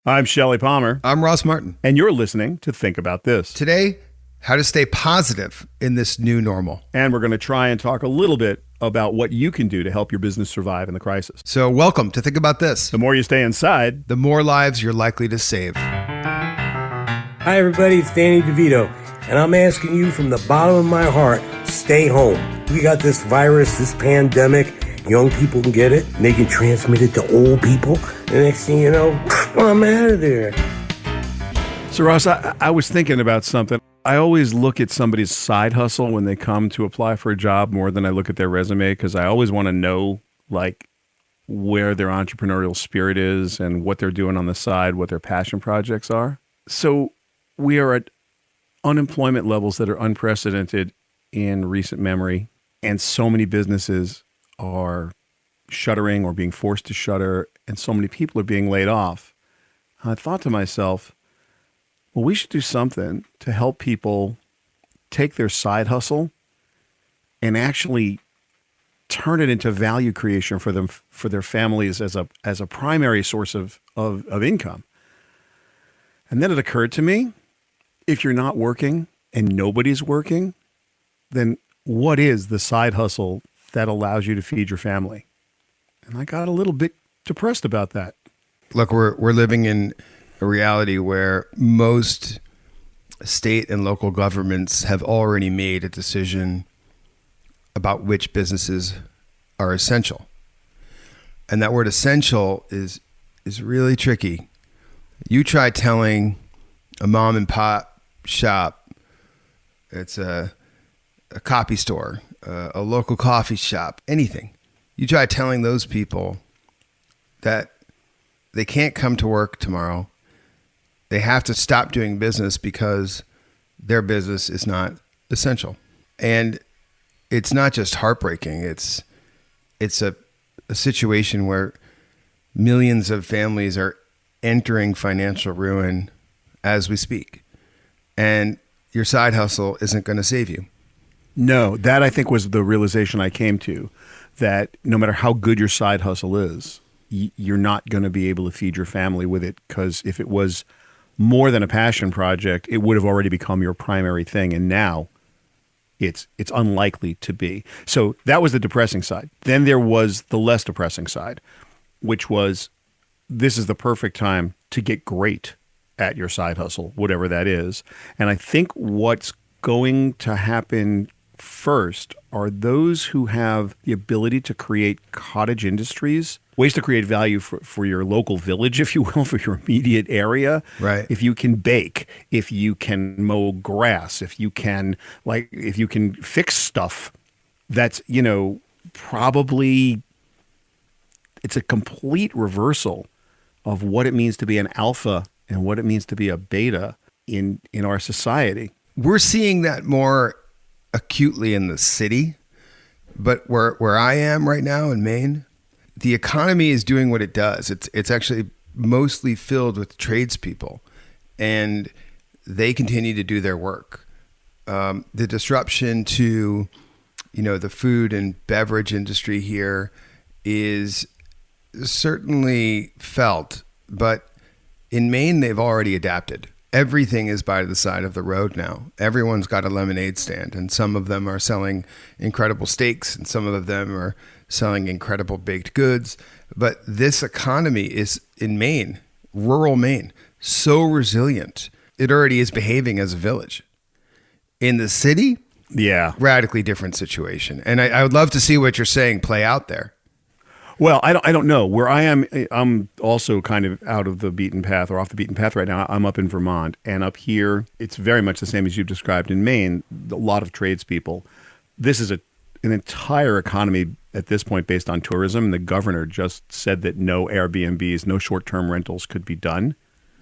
I'm Shelly Palmer, I'm Ross Martin. and you're listening to Think About This. Today, how to stay positive in this new normal. And we're going to try and talk a little bit about what you can do to help your business survive in the crisis. So, welcome to Think About This. The more you stay inside, The more lives you're likely to save. Hi, everybody. It's Danny DeVito, and I'm asking you from the bottom of my heart, stay home. We got this virus, this pandemic. Young people can get it, and they can transmit it to old people. The next thing you know, I'm out of there. So Ross, I was thinking about something. I always look at somebody's side hustle when they come to apply for a job more than I look at their resume, because I always want to know where their entrepreneurial spirit is and what they're doing on the side, what their passion projects are. So we are at unemployment levels that are unprecedented in recent memory, and so many businesses are shuttering or being forced to shutter, and so many people are being laid off. I thought to myself, well, we should do something to help people take their side hustle and actually turn it into value creation for them, for their families as a primary source of income. And then it occurred to me, if you're not working and nobody's working, then what is the side hustle that allows you to feed your family? And I got a little bit depressed about that. Look, we're living in a reality where most state and local governments have already made a decision about which businesses are essential. And that word essential is really tricky. You try telling a mom and pop shop, it's a copy store, a local coffee shop, anything. You try telling those people that they can't come to work tomorrow. They have to stop doing business because their business is not essential. And it's not just heartbreaking. It's a situation where millions of families are entering financial ruin as we speak. And your side hustle isn't going to save you. No, that I think was the realization I came to, that no matter how good your side hustle is, you're not going to be able to feed your family with it, because if it was more than a passion project, it would have already become your primary thing. And now it's unlikely to be. So that was the depressing side. Then there was the less depressing side, which was, this is the perfect time to get great at your side hustle, whatever that is. And I think what's going to happen first are those who have the ability to create cottage industries, ways to create value for your local village, if you will, for your immediate area. Right. If you can bake, if you can mow grass, if you can fix stuff, that's, probably it's a complete reversal of what it means to be an alpha and what it means to be a beta in our society. We're seeing that more acutely in the city, but where I am right now in Maine, the economy is doing what it does. It's actually mostly filled with tradespeople, and they continue to do their work. The disruption to, the food and beverage industry here is certainly felt, but in Maine, they've already adapted. Everything is by the side of the road now. Everyone's got a lemonade stand, and some of them are selling incredible steaks, and some of them are selling incredible baked goods. But this economy is, in Maine, rural Maine, so resilient. It already is behaving as a village. In the city, yeah, radically different situation. And I would love to see what you're saying play out there. Well, I don't know. Where I am, I'm also kind of out of the beaten path, or off the beaten path right now. I'm up in Vermont, and up here, it's very much the same as you've described in Maine. A lot of tradespeople. This is an entire economy at this point based on tourism. The governor just said that no Airbnbs, no short-term rentals could be done.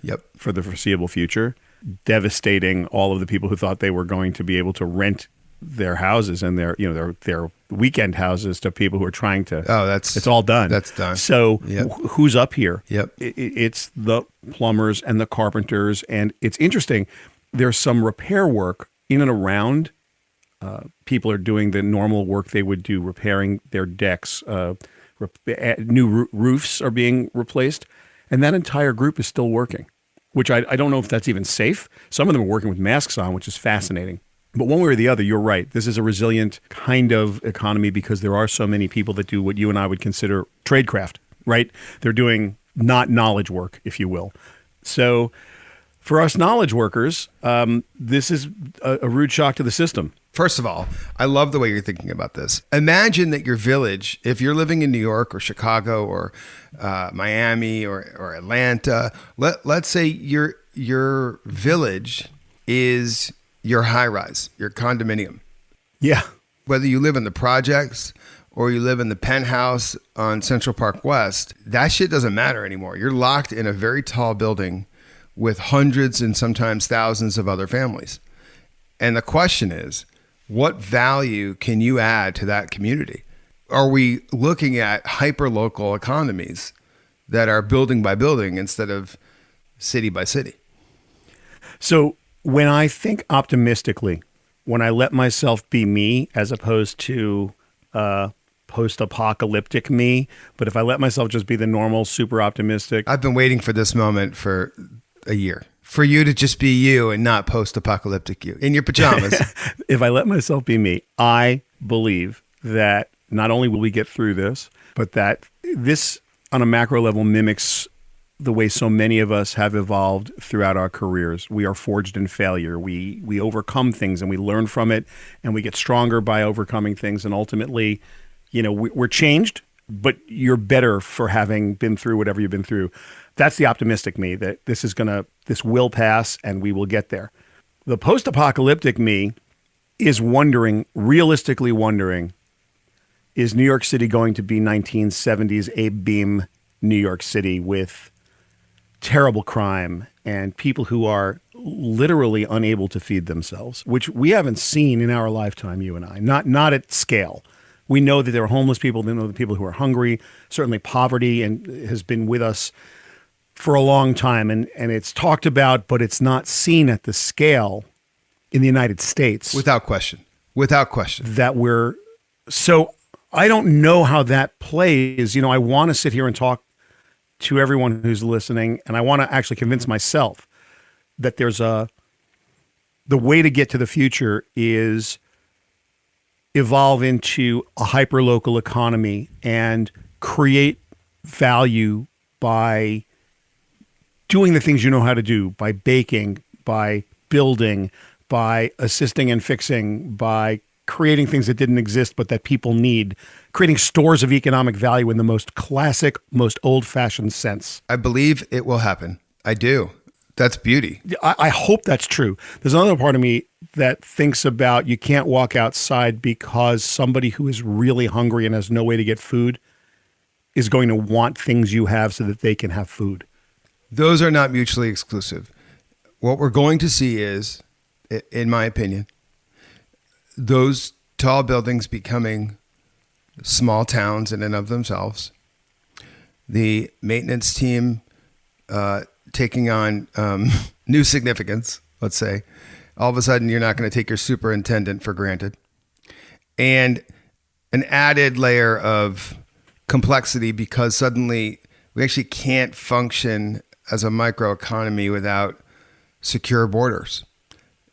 Yep. For the foreseeable future, devastating all of the people who thought they were going to be able to rent their houses and their weekend houses to people who are trying to. Oh, it's all done. That's done. So yep. Who's up here? Yep. It's the plumbers and the carpenters, and it's interesting. There's some repair work in and around. People are doing the normal work they would do, repairing their decks. New roofs are being replaced. And that entire group is still working, which I don't know if that's even safe. Some of them are working with masks on, which is fascinating. But one way or the other, you're right. This is a resilient kind of economy because there are so many people that do what you and I would consider tradecraft, right? They're doing not knowledge work, if you will. So for us knowledge workers, this is a rude shock to the system. First of all, I love the way you're thinking about this. Imagine that your village, if you're living in New York or Chicago or Miami or Atlanta, let's say your village is your high rise, your condominium. Yeah. Whether you live in the projects or you live in the penthouse on Central Park West, that shit doesn't matter anymore. You're locked in a very tall building with hundreds and sometimes thousands of other families. And the question is, what value can you add to that community? Are we looking at hyperlocal economies that are building by building instead of city by city? So when I think optimistically, when I let myself be me as opposed to post-apocalyptic me, but if I let myself just be the normal, super optimistic. I've been waiting for this moment for a year. For you to just be you and not post-apocalyptic you in your pajamas. If I let myself be me, I believe that not only will we get through this, but that this on a macro level mimics the way so many of us have evolved throughout our careers. We are forged in failure. We overcome things and we learn from it, and we get stronger by overcoming things. And ultimately, we're changed, but you're better for having been through whatever you've been through. That's the optimistic me, that this will pass and we will get there. The post-apocalyptic me is realistically wondering, is New York City going to be 1970s Abe Beam New York City with terrible crime and people who are literally unable to feed themselves, which we haven't seen in our lifetime, you and I, not at scale. We know that there are homeless people, we know the people who are hungry, certainly poverty and has been with us for a long time, and it's talked about, but it's not seen at the scale in the United States. Without question. So I don't know how that plays. I want to sit here and talk to everyone who's listening, and I want to actually convince myself that the way to get to the future is evolve into a hyperlocal economy and create value by doing the things you know how to do, by baking, by building, by assisting and fixing, by creating things that didn't exist but that people need, creating stores of economic value in the most classic, most old-fashioned sense. I believe it will happen. I do. That's beauty. I hope that's true. There's another part of me that thinks about you can't walk outside because somebody who is really hungry and has no way to get food is going to want things you have so that they can have food. Those are not mutually exclusive. What we're going to see is, in my opinion, those tall buildings becoming small towns in and of themselves, the maintenance team taking on new significance, let's say. All of a sudden, you're not going to take your superintendent for granted. And an added layer of complexity because suddenly we actually can't function as a microeconomy without secure borders.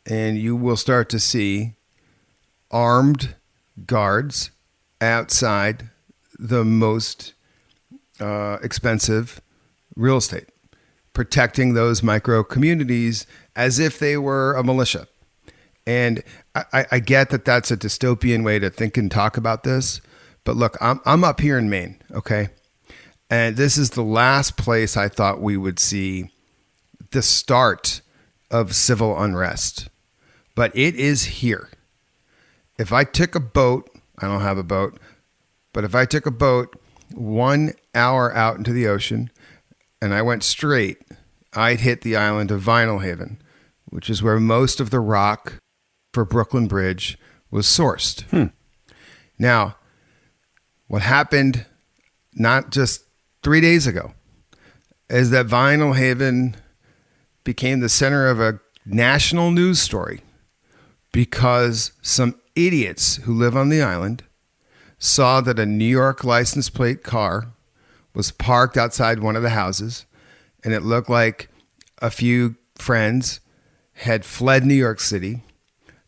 And you will start to see armed guards outside the most expensive real estate, protecting those micro communities as if they were a militia. And I get that that's a dystopian way to think and talk about this, but look, I'm up here in Maine, okay? And this is the last place I thought we would see the start of civil unrest, but it is here. If I took a boat, I don't have a boat, but if I took a boat 1 hour out into the ocean and I went straight, I'd hit the island of Vinyl Haven, which is where most of the rock for Brooklyn Bridge was sourced. Now, what happened not just 3 days ago is that Vinyl Haven became the center of a national news story because some idiots who live on the island saw that a New York license plate car was parked outside one of the houses and it looked like a few friends had fled New York City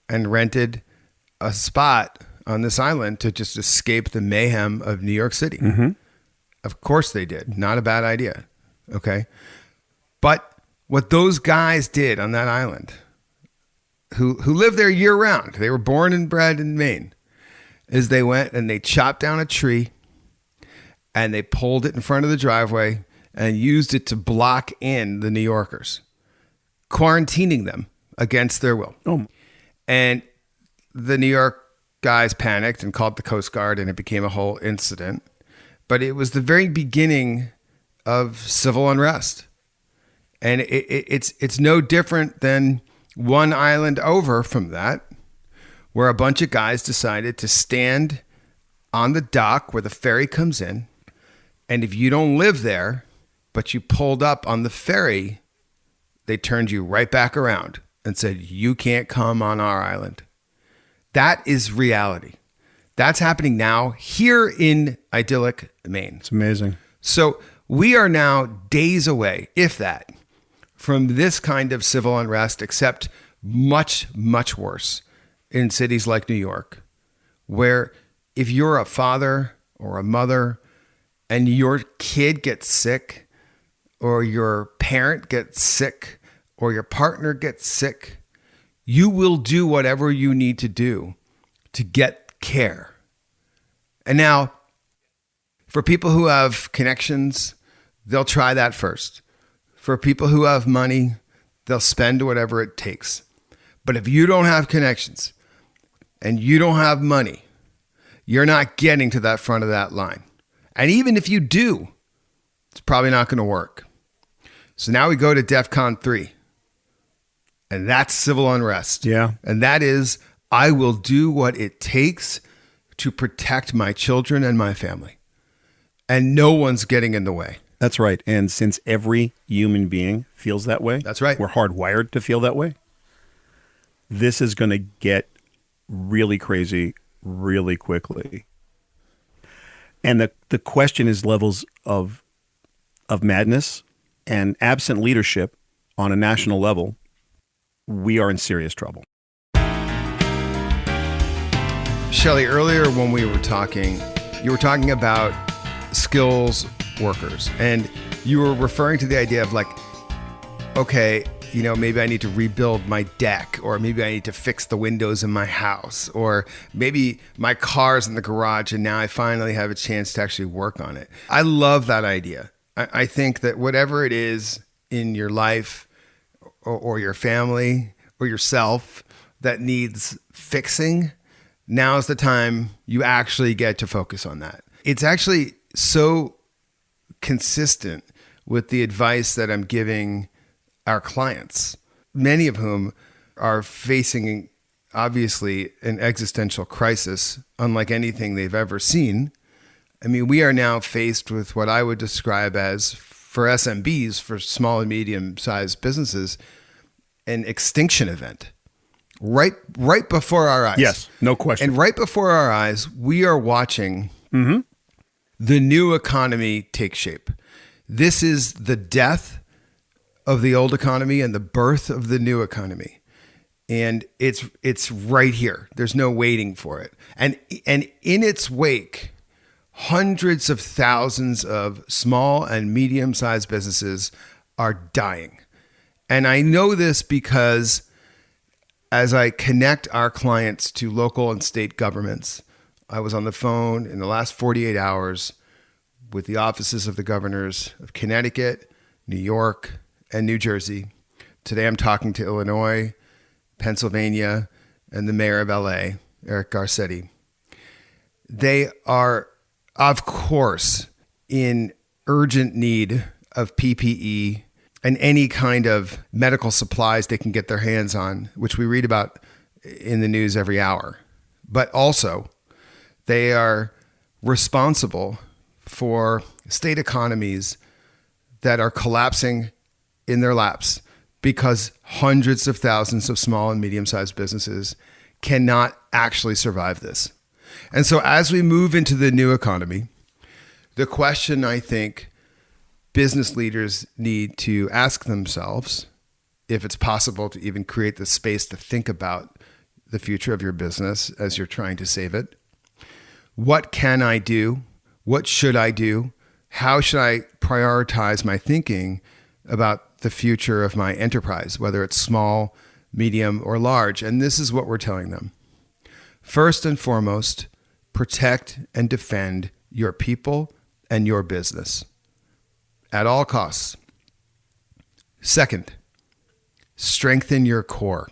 and rented a spot on this island to just escape the mayhem of New York City. Mm-hmm. Of course they did. Not a bad idea. Okay. But what those guys did on that island, who lived there year round, they were born and bred in Maine, is they went and they chopped down a tree and they pulled it in front of the driveway and used it to block in the New Yorkers, quarantining them against their will. Oh. And the New York guys panicked and called the Coast Guard, and it became a whole incident. But it was the very beginning of civil unrest. And it's no different than one island over from that, where a bunch of guys decided to stand on the dock where the ferry comes in. And if you don't live there, but you pulled up on the ferry, they turned you right back around and said, you can't come on our island. That is reality. That's happening now here in idyllic Maine. It's amazing. So we are now days away, if that, from this kind of civil unrest, except much, much worse in cities like New York, where if you're a father or a mother and your kid gets sick, or your parent gets sick, or your partner gets sick, you will do whatever you need to do to get care. And now, for people who have connections, they'll try that first. For people who have money, they'll spend whatever it takes. But if you don't have connections and you don't have money, you're not getting to that front of that line. And even if you do, it's probably not going to work. So now we go to DEFCON 3. And that's civil unrest. Yeah. And that is, I will do what it takes to protect my children and my family. And no one's getting in the way. That's right. And since every human being feels that way, that's right. We're hardwired to feel that way. This is going to get really crazy really quickly. And the question is levels of madness, and absent leadership on a national level, we are in serious trouble. Shelly, earlier when we were talking, you were talking about skills workers, and you were referring to the idea of like, okay, you know, maybe I need to rebuild my deck, or maybe I need to fix the windows in my house, or maybe my car's in the garage and now I finally have a chance to actually work on it. I love that idea. I think that whatever it is in your life or your family or yourself that needs fixing, now's the time you actually get to focus on that. It's actually so consistent with the advice that I'm giving our clients, many of whom are facing, obviously, an existential crisis unlike anything they've ever seen. I mean, we are now faced with what I would describe as, for SMBs, for small and medium-sized businesses, an extinction event right before our eyes. Yes, no question. And right before our eyes, we are watching the new economy take shape. This is the death of the old economy and the birth of the new economy. And it's right here. There's no waiting for it. And in its wake, hundreds of thousands of small and medium-sized businesses are dying. And I know this because as I connect our clients to local and state governments, I was on the phone in the last 48 hours with the offices of the governors of Connecticut, New York, and New Jersey. Today I'm talking to Illinois, Pennsylvania, and the mayor of LA, Eric Garcetti. They are, of course, in urgent need of PPE and any kind of medical supplies they can get their hands on, which we read about in the news every hour. But also, they are responsible for state economies that are collapsing in their laps because hundreds of thousands of small and medium-sized businesses cannot actually survive this. And so as we move into the new economy, the question I think business leaders need to ask themselves if it's possible to even create the space to think about the future of your business as you're trying to save it. What can I do? What should I do? How should I prioritize my thinking about the future of my enterprise, whether it's small, medium, or large? And this is what we're telling them. First and foremost, protect and defend your people and your business at all costs. Second, strengthen your core.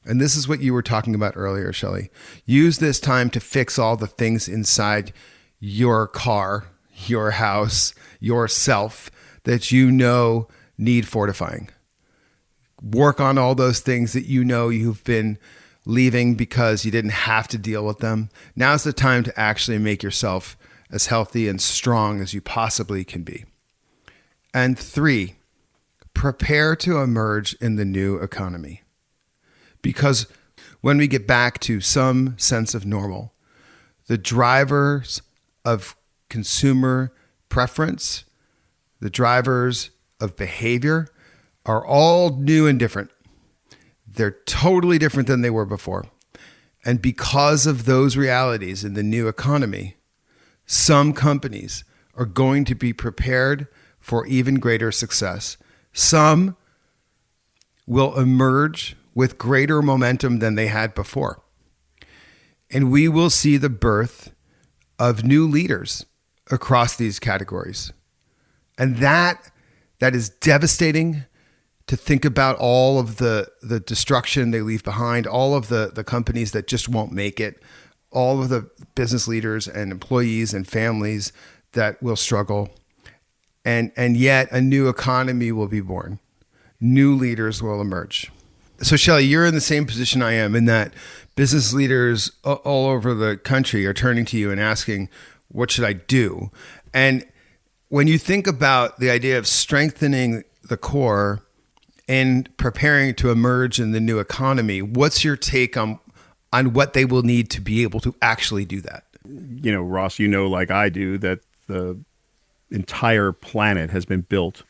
And this is what you were talking about earlier, Shelly. Use this time to fix all the things inside your car, your house, yourself that you know need fortifying. Work on all those things that you know you've been leaving because you didn't have to deal with them. Now's the time to actually make yourself as healthy and strong as you possibly can be. And 3, prepare to emerge in the new economy. Because when we get back to some sense of normal, the drivers of consumer preference, the drivers of behavior are all new and different. They're totally different than they were before. And because of those realities in the new economy, some companies are going to be prepared for even greater success. Some will emerge with greater momentum than they had before. And we will see the birth of new leaders across these categories. And that is devastating to think about all of the destruction they leave behind, all of the companies that just won't make it, all of the business leaders and employees and families that will struggle. And yet a new economy will be born. New leaders will emerge. So Shelly, you're in the same position I am in that business leaders all over the country are turning to you and asking, what should I do? And when you think about the idea of strengthening the core and preparing to emerge in the new economy, what's your take on what they will need to be able to actually do that? You know, Ross, you know, like I do, that the entire planet has been built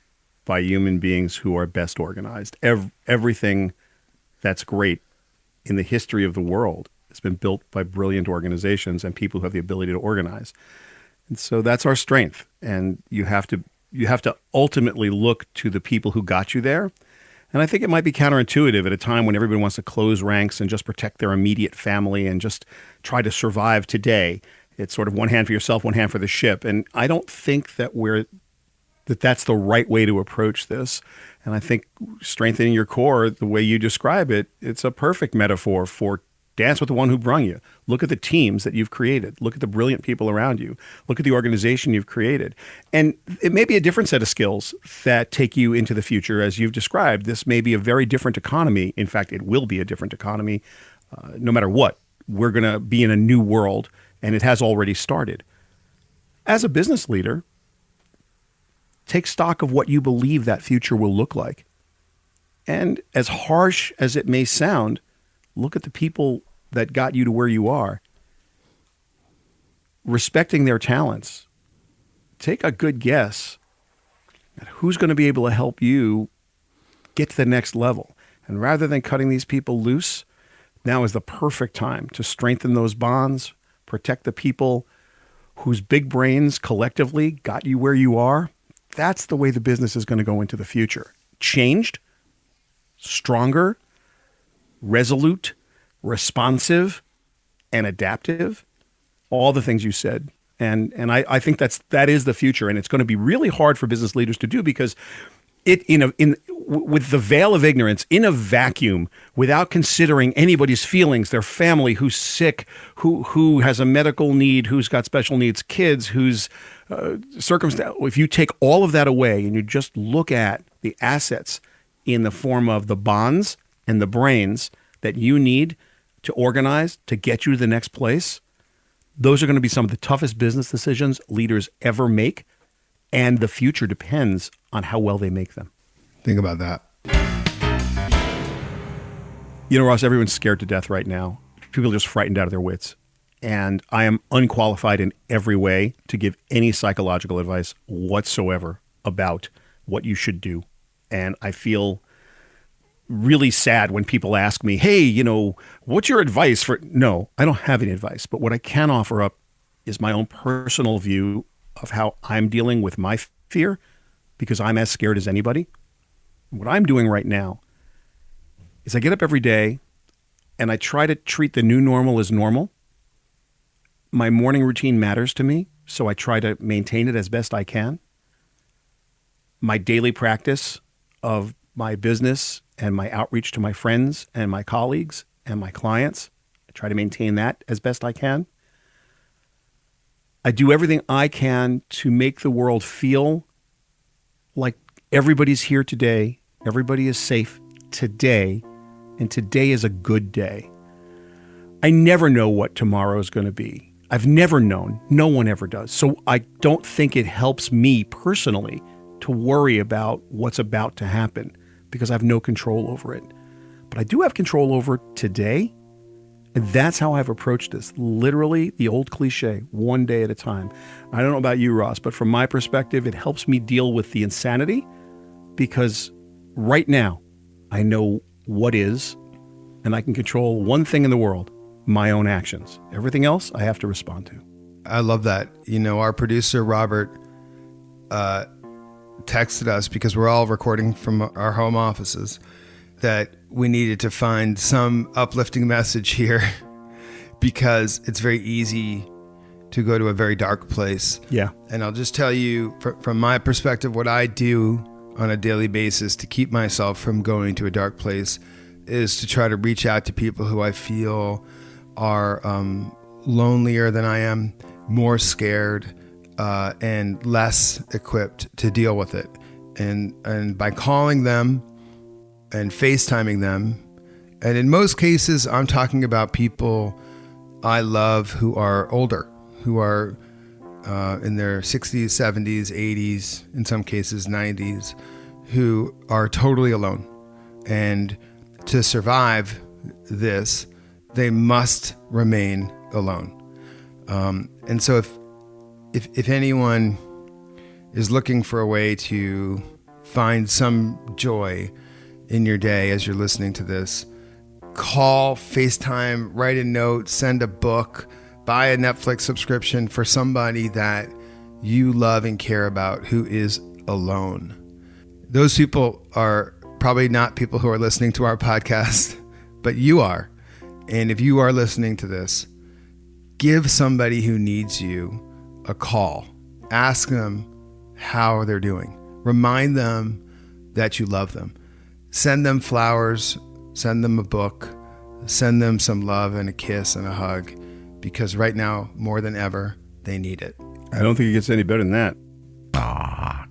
by human beings who are best organized. Everything that's great in the history of the world has been built by brilliant organizations and people who have the ability to organize. And so that's our strength. And you have to ultimately look to the people who got you there. And I think it might be counterintuitive at a time when everybody wants to close ranks and just protect their immediate family and just try to survive today. It's sort of one hand for yourself, one hand for the ship. And I don't think that that's the right way to approach this. And I think strengthening your core, the way you describe it, it's a perfect metaphor for dance with the one who brung you. Look at the teams that you've created. Look at the brilliant people around you. Look at the organization you've created. And it may be a different set of skills that take you into the future. As you've described, this may be a very different economy. In fact, it will be a different economy. No matter what, we're going to be in a new world, and it has already started. As a business leader, take stock of what you believe that future will look like. And as harsh as it may sound, look at the people that got you to where you are. Respecting their talents, take a good guess at who's going to be able to help you get to the next level. And rather than cutting these people loose, now is the perfect time to strengthen those bonds, protect the people whose big brains collectively got you where you are. That's the way the business is going to go into the future. Changed, stronger, resolute, responsive, and adaptive. All the things you said. And I think that is the future. And it's going to be really hard for business leaders to do because with the veil of ignorance, in a vacuum, without considering anybody's feelings, their family, who's sick, who has a medical need, who's got special needs, kids, whose circumstance. If you take all of that away and you just look at the assets in the form of the bonds and the brains that you need to organize to get you to the next place, those are going to be some of the toughest business decisions leaders ever make. And the future depends on how well they make them. Think about that. You know, Ross, everyone's scared to death right now. People are just frightened out of their wits. And I am unqualified in every way to give any psychological advice whatsoever about what you should do. And I feel really sad when people ask me, hey, what's your advice for... No, I don't have any advice. But what I can offer up is my own personal view of how I'm dealing with my fear, because I'm as scared as anybody. What I'm doing right now is I get up every day and I try to treat the new normal as normal. My morning routine matters to me, so I try to maintain it as best I can. My daily practice of my business and my outreach to my friends and my colleagues and my clients, I try to maintain that as best I can. I do everything I can to make the world feel like everybody's here today, everybody is safe today, and today is a good day. I never know what tomorrow is going to be. I've never known. No one ever does. So I don't think it helps me personally to worry about what's about to happen because I have no control over it. But I do have control over today. And that's how I've approached this. Literally the old cliche, one day at a time. I don't know about you, Ross, but from my perspective, it helps me deal with the insanity because right now I know what is, and I can control one thing in the world, my own actions. Everything else I have to respond to. I love that. Our producer, Robert, texted us because we're all recording from our home offices that we needed to find some uplifting message here because it's very easy to go to a very dark place. Yeah. And I'll just tell you from my perspective, what I do on a daily basis to keep myself from going to a dark place is to try to reach out to people who I feel are lonelier than I am, more scared, and less equipped to deal with it. And by calling them and FaceTiming them, and in most cases, I'm talking about people I love who are older, who are in their 60s, 70s, 80s, in some cases 90s, who are totally alone. And to survive this, they must remain alone. And so if anyone is looking for a way to find some joy in your day as you're listening to this, call, FaceTime, write a note, send a book, buy a Netflix subscription for somebody that you love and care about who is alone. Those people are probably not people who are listening to our podcast, but you are. And if you are listening to this, give somebody who needs you a call. Ask them how they're doing. Remind them that you love them. Send them flowers, send them a book, send them some love and a kiss and a hug, because right now, more than ever, they need it. I don't think it gets any better than that.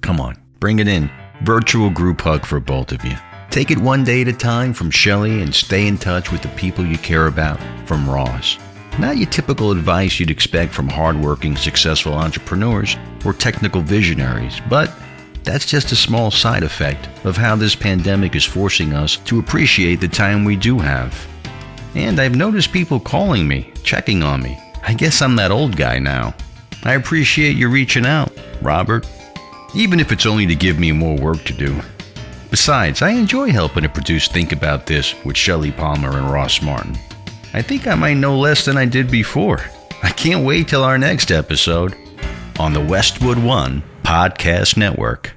Come on, bring it in. Virtual group hug for both of you. Take it one day at a time from Shelly and stay in touch with the people you care about from Ross. Not your typical advice you'd expect from hardworking, successful entrepreneurs or technical visionaries, but that's just a small side effect of how this pandemic is forcing us to appreciate the time we do have. And I've noticed people calling me, checking on me. I guess I'm that old guy now. I appreciate you reaching out, Robert, even if it's only to give me more work to do. Besides, I enjoy helping to produce Think About This with Shelly Palmer and Ross Martin. I think I might know less than I did before. I can't wait till our next episode on the Westwood One Podcast Network.